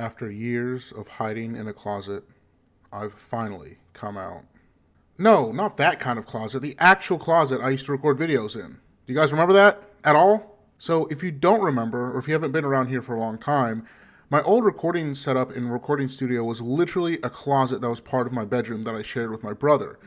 After years of hiding in a closet, I've finally come out. No, not that kind of closet. The actual closet I used to record videos in. Do you guys remember that at all? So if you don't remember, or if you haven't been around here for a long time, my old recording setup in recording studio was literally a closet that was part of my bedroom that I shared with my brother.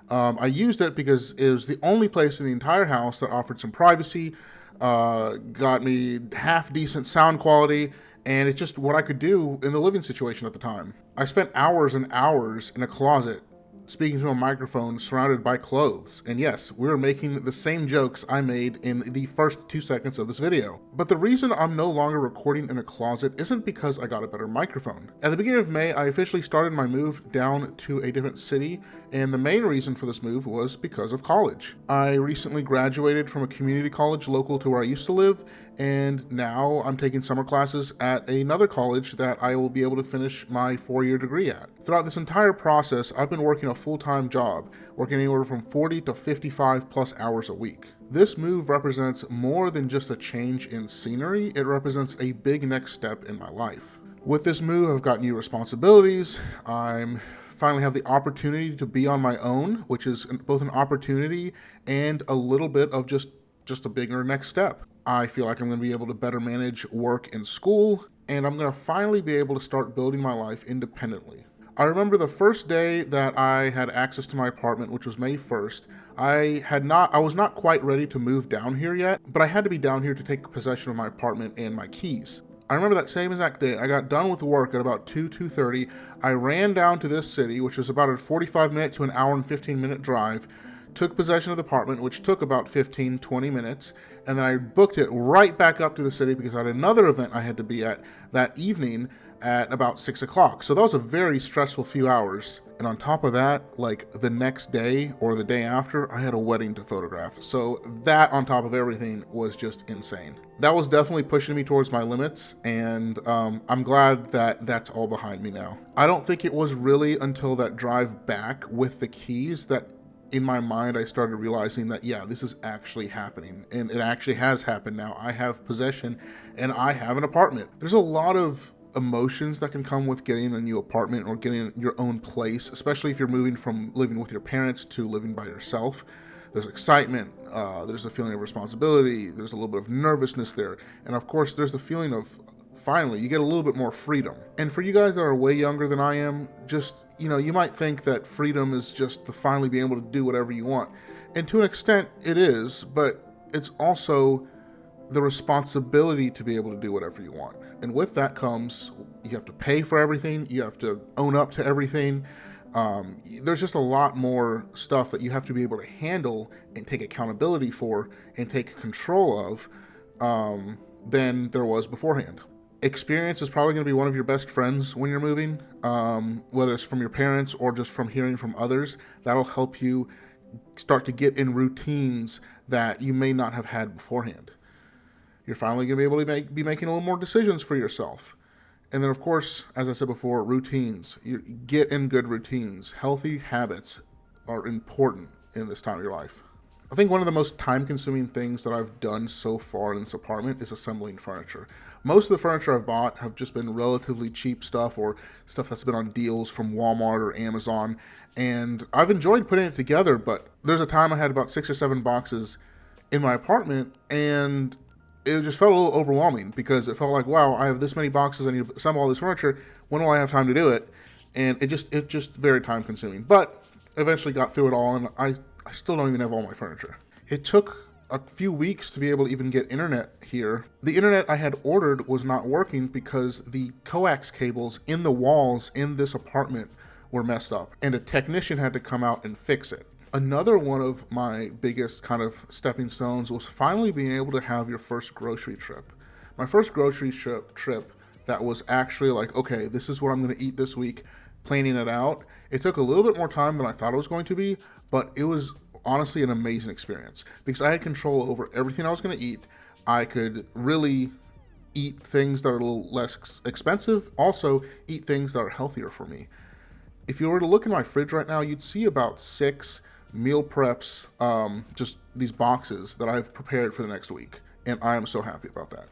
I used it because it was the only place in the entire house that offered some privacy, got me half decent sound quality, and it's just what I could do in the living situation at the time. I spent hours and hours in a closet speaking to a microphone surrounded by clothes. And yes, we were making the same jokes I made in the first 2 seconds of this video. But the reason I'm no longer recording in a closet isn't because I got a better microphone. At the beginning of May, I officially started my move down to a different city, and the main reason for this move was because of college. I recently graduated from a community college local to where I used to live, and now I'm taking summer classes at another college that I will be able to finish my 4-year degree at. Throughout this entire process, I've been working a full-time job, working anywhere from 40 to 55 plus hours a week. This move represents more than just a change in scenery, it represents a big next step in my life. With this move, I've got new responsibilities. I'm finally have the opportunity to be on my own, which is both an opportunity and a little bit of just a bigger next step. I feel like I'm going to be able to better manage work and school, and I'm going to finally be able to start building my life independently. I remember the first day that I had access to my apartment, which was May 1st. I was not quite ready to move down here yet, but I had to be down here to take possession of my apartment and my keys. I remember that same exact day. I got done with work at about 2:30. I ran down to this city, which was about a 45-minute to an hour and 15-minute drive, took possession of the apartment, which took about 15-20 minutes, and then I booked it right back up to the city because I had another event I had to be at that evening at about 6 o'clock. So that was a very stressful few hours. And on top of that, like the next day or the day after, I had a wedding to photograph. So that on top of everything was just insane. That was definitely pushing me towards my limits, and I'm glad that that's all behind me now. I don't think it was really until that drive back with the keys that in my mind I started realizing that, yeah, this is actually happening, and it actually has happened now. I have possession and I have an apartment. There's a lot of emotions that can come with getting a new apartment or getting your own place, especially if you're moving from living with your parents to living by yourself. There's excitement, there's a feeling of responsibility, there's a little bit of nervousness there, and of course there's the feeling of finally you get a little bit more freedom. And for you guys that are way younger than I am, just, you might think that freedom is just to finally be able to do whatever you want. And to an extent it is, but it's also the responsibility to be able to do whatever you want. And with that comes, you have to pay for everything, you have to own up to everything. There's just a lot more stuff that you have to be able to handle and take accountability for and take control of than there was beforehand. Experience is probably going to be one of your best friends when you're moving, whether it's from your parents or just from hearing from others. That'll help you start to get in routines that you may not have had beforehand. You're finally going to be able to be making a little more decisions for yourself. And then, of course, as I said before, routines. You get in good routines. Healthy habits are important in this time of your life. I think one of the most time-consuming things that I've done so far in this apartment is assembling furniture. Most of the furniture I've bought have just been relatively cheap stuff or stuff that's been on deals from Walmart or Amazon, and I've enjoyed putting it together, but there's a time I had about 6 or 7 boxes in my apartment, and it just felt a little overwhelming because it felt like, wow, I have this many boxes, I need to assemble all this furniture, when will I have time to do it? And it just very time-consuming, but eventually got through it all, and I still don't even have all my furniture. It took a few weeks to be able to even get internet here. The internet I had ordered was not working because the coax cables in the walls in this apartment were messed up, and a technician had to come out and fix it. Another one of my biggest kind of stepping stones was finally being able to have your first grocery trip. My first grocery trip that was actually like, okay, this is what I'm going to eat this week, planning it out. It took a little bit more time than I thought it was going to be, but it was honestly an amazing experience because I had control over everything I was going to eat. I could really eat things that are a little less expensive, also eat things that are healthier for me. If you were to look in my fridge right now, you'd see about 6 meal preps, just these boxes that I've prepared for the next week, and I am so happy about that.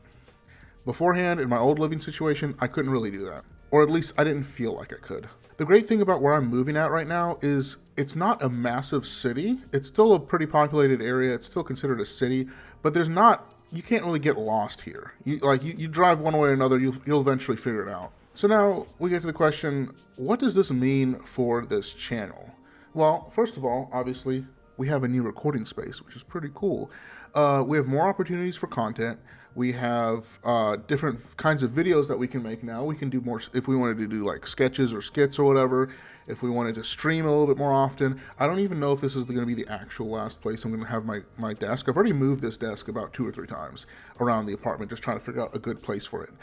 Beforehand, in my old living situation, I couldn't really do that. or at least I didn't feel like I could. The great thing about where I'm moving at right now is it's not a massive city. It's still a pretty populated area. It's still considered a city, but you can't really get lost here. You drive one way or another, you'll eventually figure it out. So now we get to the question, what does this mean for this channel? Well, first of all, obviously, we have a new recording space, which is pretty cool. We have more opportunities for content. We have different kinds of videos that we can make now. We can do more if we wanted to do like sketches or skits or whatever. If we wanted to stream a little bit more often. I don't even know if this is going to be the actual last place I'm going to have my desk. I've already moved this desk about 2 or 3 times around the apartment, just trying to figure out a good place for it.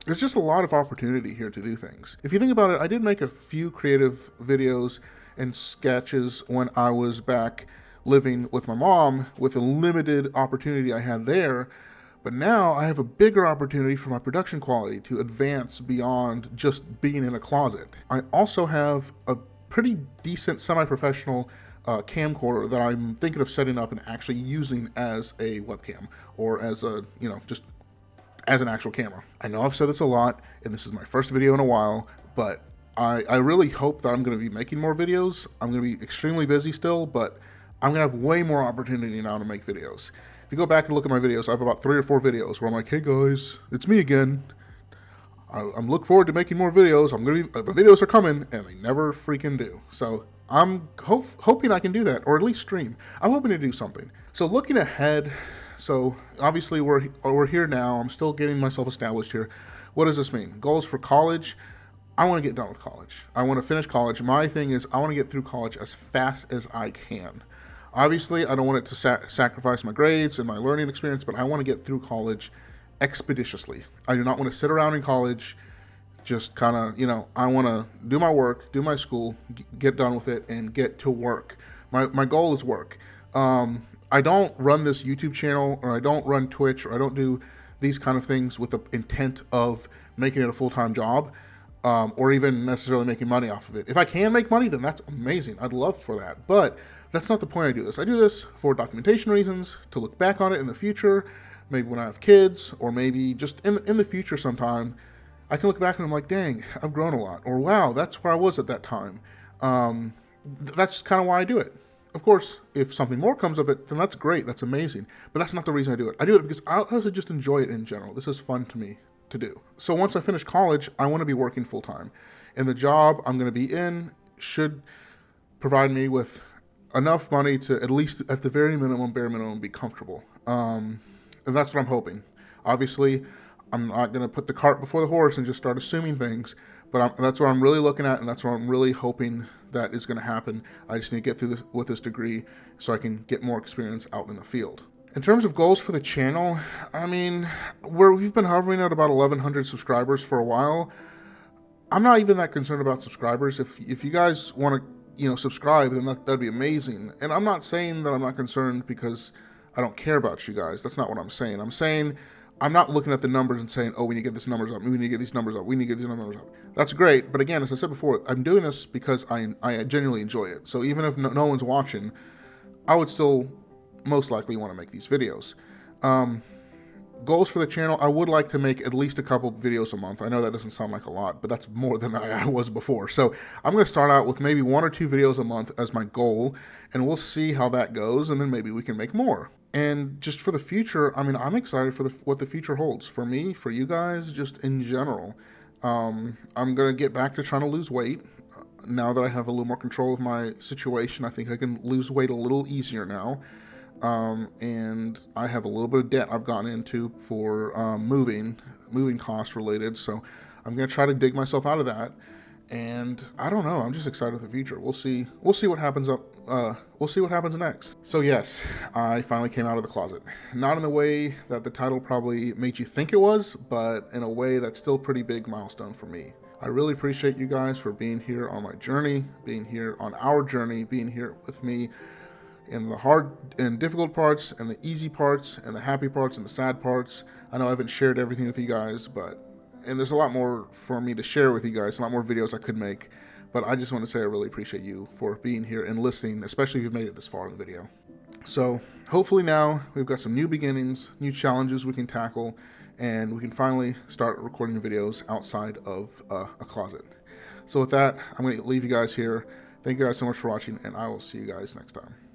There's just a lot of opportunity here to do things. If you think about it, I did make a few creative videos and sketches when I was back living with my mom with a limited opportunity I had there, but now I have a bigger opportunity for my production quality to advance beyond just being in a closet. I also have a pretty decent semi-professional camcorder that I'm thinking of setting up and actually using as a webcam or as a, just as an actual camera. I know I've said this a lot, and this is my first video in a while, but I really hope that I'm going to be making more videos. I'm going to be extremely busy still, but I'm going to have way more opportunity now to make videos. If you go back and look at my videos, I have about 3 or 4 videos where I'm like, hey guys, it's me again. I'm looking forward to making more videos. The videos are coming, and they never freaking do. So I'm hoping I can do that, or at least stream. I'm hoping to do something. So looking ahead, so obviously we're here now. I'm still getting myself established here. What does this mean? Goals for college. I want to get done with college. I want to finish college. My thing is I want to get through college as fast as I can. Obviously, I don't want it to sacrifice my grades and my learning experience, but I want to get through college expeditiously. I do not want to sit around in college, just kind of, I want to do my work, do my school, get done with it, and get to work. My goal is work. I don't run this YouTube channel, or I don't run Twitch, or I don't do these kind of things with the intent of making it a full-time job. Or even necessarily making money off of it. If I can make money, then that's amazing. I'd love for that. But that's not the point I do this. I do this for documentation reasons, to look back on it in the future, maybe when I have kids, or maybe just in the future sometime, I can look back and I'm like, dang, I've grown a lot. Or wow, that's where I was at that time. That's kind of why I do it. Of course, if something more comes of it, then that's great. That's amazing. But that's not the reason I do it. I do it because I also just enjoy it in general. This is fun to me to do. So once I finish college, I want to be working full time. And the job I'm going to be in should provide me with enough money to at least at the bare minimum, be comfortable. And that's what I'm hoping. Obviously, I'm not going to put the cart before the horse and just start assuming things, but that's what I'm really looking at, and that's what I'm really hoping that is going to happen. I just need to get through this with this degree so I can get more experience out in the field. In terms of goals for the channel, I mean, we've been hovering at about 1,100 subscribers for a while. I'm not even that concerned about subscribers. If you guys want to, subscribe, then that'd be amazing. And I'm not saying that I'm not concerned because I don't care about you guys. That's not what I'm saying. I'm saying I'm not looking at the numbers and saying, oh, we need to get these numbers up. We need to get these numbers up. We need to get these numbers up. That's great. But again, as I said before, I'm doing this because I genuinely enjoy it. So even if no one's watching, I would still most likely want to make these videos. Goals for the channel, I would like to make at least a couple videos a month. I know that doesn't sound like a lot, but that's more than I was before. So I'm going to start out with maybe 1 or 2 videos a month as my goal, and we'll see how that goes, and then maybe we can make more. And just for the future, I mean, I'm excited for what the future holds. For me, for you guys, just in general. I'm going to get back to trying to lose weight. Now that I have a little more control of my situation, I think I can lose weight a little easier now. And I have a little bit of debt I've gotten into for moving cost related. So I'm going to try to dig myself out of that. And I don't know. I'm just excited for the future. We'll see what happens we'll see what happens next. So yes, I finally came out of the closet. Not in the way that the title probably made you think it was, but in a way that's still a pretty big milestone for me. I really appreciate you guys for being here on my journey, being here on our journey, being here with me in the hard and difficult parts, and the easy parts, and the happy parts, and the sad parts. I know I haven't shared everything with you guys, and there's a lot more for me to share with you guys, a lot more videos I could make, but I just want to say I really appreciate you for being here and listening, especially if you've made it this far in the video. So hopefully now we've got some new beginnings, new challenges we can tackle, and we can finally start recording videos outside of a closet. So with that, I'm going to leave you guys here. Thank you guys so much for watching, and I will see you guys next time.